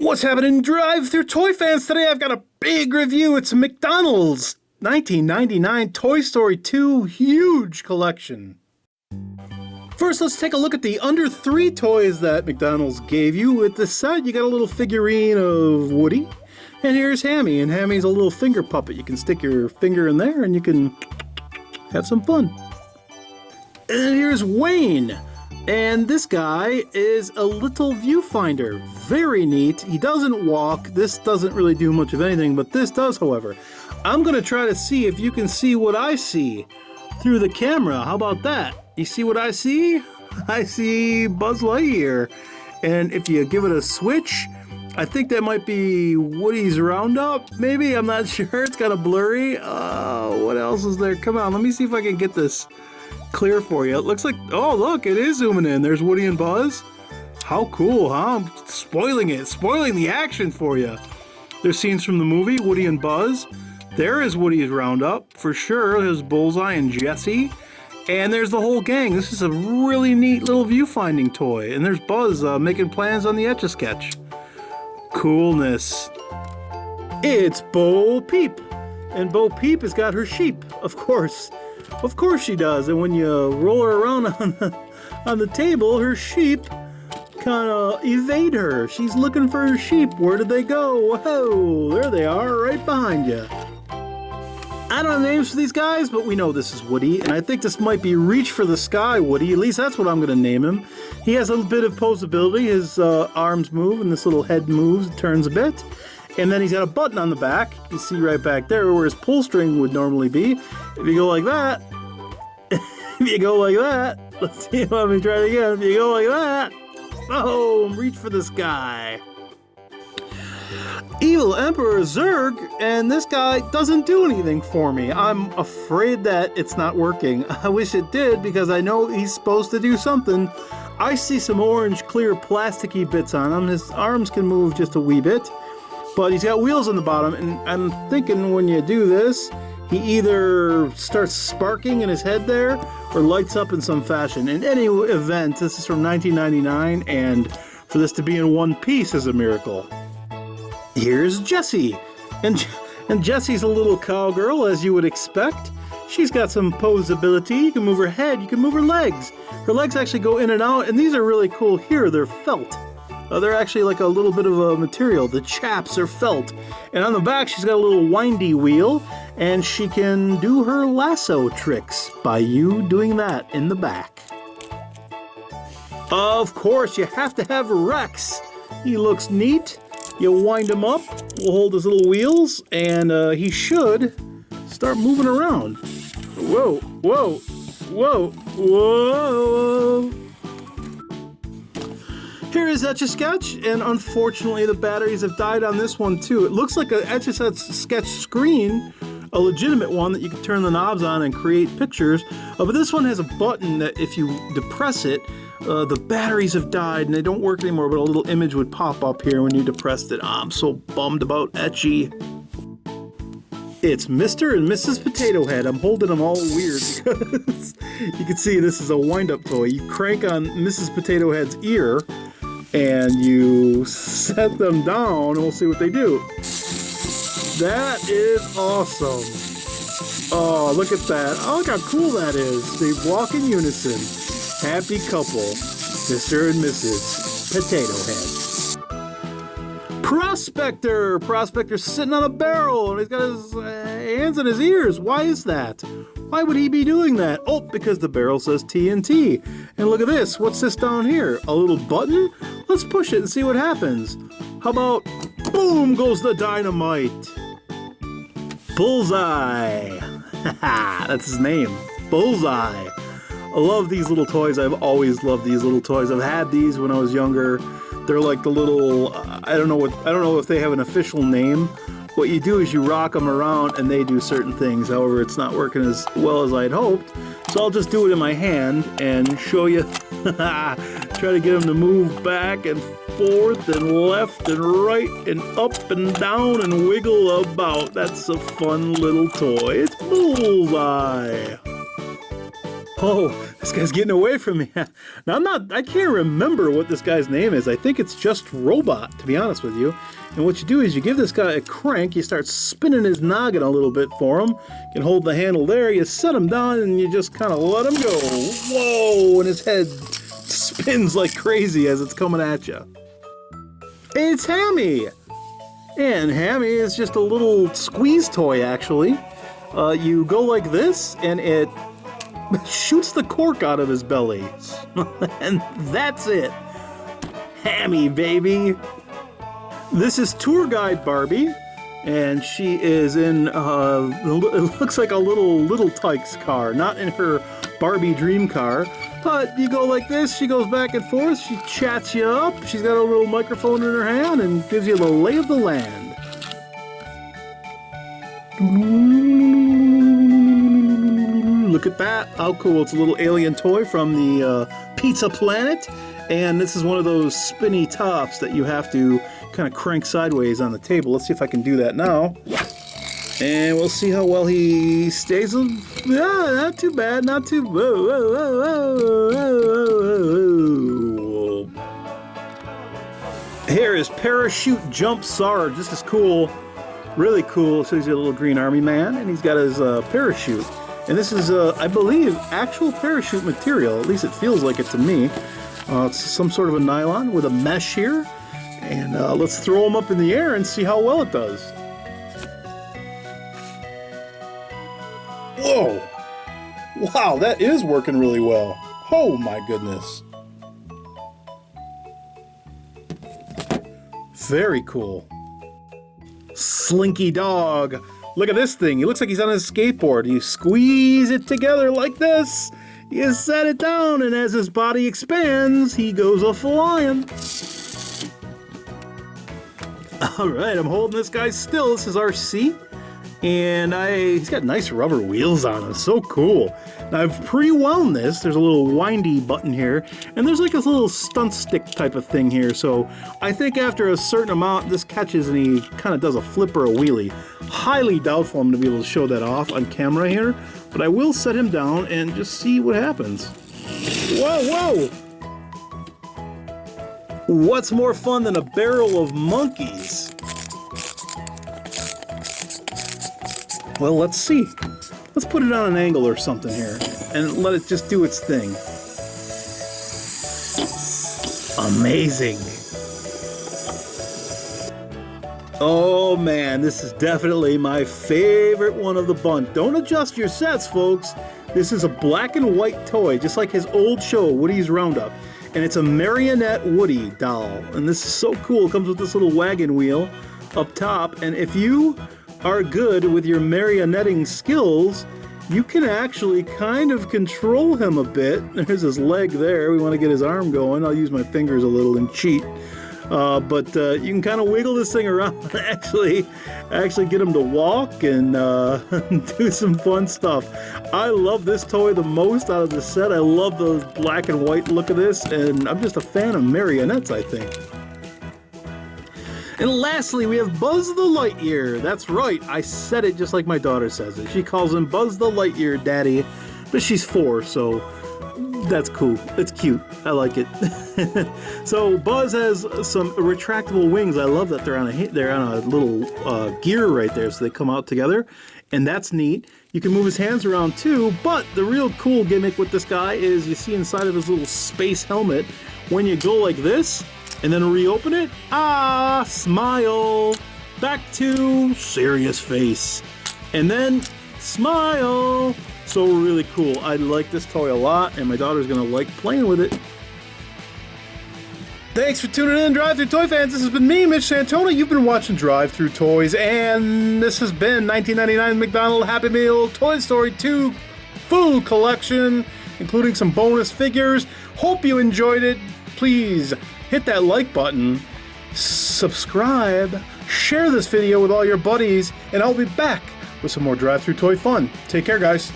What's happening, drive-thru toy fans? Today I've got a big review. It's a McDonald's 1999 Toy Story 2 huge collection. First, let's take a look at the under 3 toys that McDonald's gave you. With the set, you got a little figurine of Woody. And here's Hammy, and Hammy's a little finger puppet. You can stick your finger in there and you can have some fun. And here's Wayne. And this guy is a little viewfinder. Very neat. He doesn't walk. This doesn't really do much of anything, but this does, however. I'm going to try to see if you can see what I see through the camera. How about that? You see what I see? I see Buzz Lightyear. And if you give it a switch, I think that might be Woody's Roundup, maybe? I'm not sure. It's kind of blurry. What else is there? Come on, let me see if I can get this clear for you. It looks like, oh look, it is zooming in. There's Woody and Buzz. How cool, huh? I'm spoiling it, spoiling the action for you. There's scenes from the movie, Woody and Buzz. There is Woody's Roundup, for sure. There's Bullseye and Jessie. And there's the whole gang. This is a really neat little viewfinding toy. And there's Buzz making plans on the Etch-a-Sketch. Coolness. It's Bo Peep. And Bo Peep has got her sheep, of course. Of course she does, and when you roll her around on the table, her sheep kind of evade her. She's looking for her sheep. Where did they go? Whoa, there they are, right behind you. I don't have names for these guys, but we know this is Woody, and I think this might be Reach for the Sky Woody. At least that's what I'm going to name him. He has a little bit of posability. His arms move, and this little head moves, turns a bit. And then he's got a button on the back. You see right back there where his pull string would normally be. If you go like that, if you go like that, let's see, let me try it again. If you go like that, boom, reach for the sky. Evil Emperor Zurg, and this guy doesn't do anything for me. I'm afraid that it's not working. I wish it did because I know he's supposed to do something. I see some orange, clear, plasticky bits on him. His arms can move just a wee bit. But he's got wheels on the bottom, and I'm thinking when you do this, he either starts sparking in his head there, or lights up in some fashion. In any event, this is from 1999, and for this to be in one piece is a miracle. Here's Jessie, and Jessie's a little cowgirl, as you would expect. She's got some posability. You can move her head, you can move her legs. Her legs actually go in and out, and these are really cool here. They're felt. They're actually like a little bit of a material. The chaps are felt. And on the back, she's got a little windy wheel, and she can do her lasso tricks by you doing that in the back. Of course, you have to have Rex. He looks neat. You wind him up, we'll hold his little wheels, and he should start moving around. Whoa, whoa, whoa, whoa. Here is Etch-a-Sketch, and unfortunately the batteries have died on this one too. It looks like an Etch-a-Sketch screen, a legitimate one that you can turn the knobs on and create pictures. But this one has a button that if you depress it, the batteries have died and they don't work anymore, but a little image would pop up here when you depressed it. I'm so bummed about Etchy. It's Mr. and Mrs. Potato Head. I'm holding them all weird because you can see this is a wind-up toy. You crank on Mrs. Potato Head's ear, and you set them down, and we'll see what they do. That is awesome. Oh, look at that. Oh, look how cool that is. They walk in unison. Happy couple, Mr. and Mrs. Potato Head. Prospector! Prospector's sitting on a barrel, and he's got his hands in his ears. Why is that? Why would he be doing that? Oh, because the barrel says TNT. And look at this. What's this down here? A little button? Let's push it and see what happens. How about, boom, goes the dynamite. Bullseye. That's his name. Bullseye. I love these little toys. I've always loved these little toys. I've had these when I was younger. They're like the little, I don't know if they have an official name. What you do is you rock them around and they do certain things. However, it's not working as well as I'd hoped. So I'll just do it in my hand and show you. Try to get them to move back and forth and left and right and up and down and wiggle about. That's a fun little toy. It's Bullseye. Oh, This guy's getting away from me. Now I can't remember what this guy's name is. I think it's just Robot, to be honest with you. And what you do is you give this guy a crank, you start spinning his noggin a little bit for him. You can hold the handle there, you set him down, and you just kind of let him go. Whoa, and his head spins like crazy as it's coming at you. It's Hammy! And Hammy is just a little squeeze toy, actually. You go like this, and it shoots the cork out of his belly. And that's it. Hammy, baby. This is tour guide Barbie, and she is in, it looks like a little Tykes car, not in her Barbie dream car. But you go like this, she goes back and forth, she chats you up, she's got a little microphone in her hand and gives you the lay of the land. Look at that, how cool. It's a little alien toy from the Pizza Planet, and this is one of those spinny tops that you have to kind of crank sideways on the table. Let's see if I can do that now. And we'll see how well he stays. Yeah, not too bad, not too... Whoa, whoa, whoa, whoa, whoa. Here is Parachute Jump Sarge. This is cool, really cool. So he's a little green army man, and he's got his parachute. And this is, I believe, actual parachute material. At least it feels like it to me. It's some sort of a nylon with a mesh here. And let's throw him up in the air and see how well it does. Whoa! Wow, that is working really well. Oh my goodness. Very cool. Slinky Dog. Look at this thing. He looks like he's on his skateboard. You squeeze it together like this. You set it down, and as his body expands, he goes a-flying. All right, I'm holding this guy still. This is RC, and he's got nice rubber wheels on him. So cool. Now, I've pre-wound this. There's a little windy button here, and there's like a little stunt stick type of thing here. So I think after a certain amount, this catches and he kind of does a flip or a wheelie. Highly doubtful I'm going to be able to show that off on camera here, but I will set him down and just see what happens. Whoa, whoa! What's more fun than a barrel of monkeys? Well, let's see. Let's put it on an angle or something here and let it just do its thing. Amazing. Oh man, this is definitely my favorite one of the bunch. Don't adjust your sets, folks. This is a black and white toy, just like his old show, Woody's Roundup. And it's a Marionette Woody doll. And this is so cool. It comes with this little wagon wheel up top. And if you are good with your marionetting skills, you can actually kind of control him a bit. There's his leg there. We want to get his arm going. I'll use my fingers a little and cheat. But you can kind of wiggle this thing around and actually get him to walk and do some fun stuff. I love this toy the most out of the set. I love the black and white look of this, and I'm just a fan of marionettes, I think. And lastly, we have Buzz the Lightyear. That's right, I said it just like my daughter says it. She calls him Buzz the Lightyear Daddy, but she's 4, so that's cool. It's cute. I like it. So Buzz has some retractable wings. I love that they're on a little gear right there, so they come out together, and that's neat. You can move his hands around too, but the real cool gimmick with this guy is you see inside of his little space helmet, when you go like this and then reopen it, smile, back to serious face, and then smile. So really cool. I like this toy a lot, and my daughter's gonna like playing with it. Thanks for tuning in, Drive-Thru Toy fans. This has been me, Mitch Santona. You've been watching Drive-Thru Toys, and this has been 1999 McDonald's Happy Meal Toy Story 2 full collection, including some bonus figures. Hope you enjoyed it. Please hit that like button, subscribe, share this video with all your buddies, and I'll be back with some more Drive-Thru Toy fun. Take care, guys.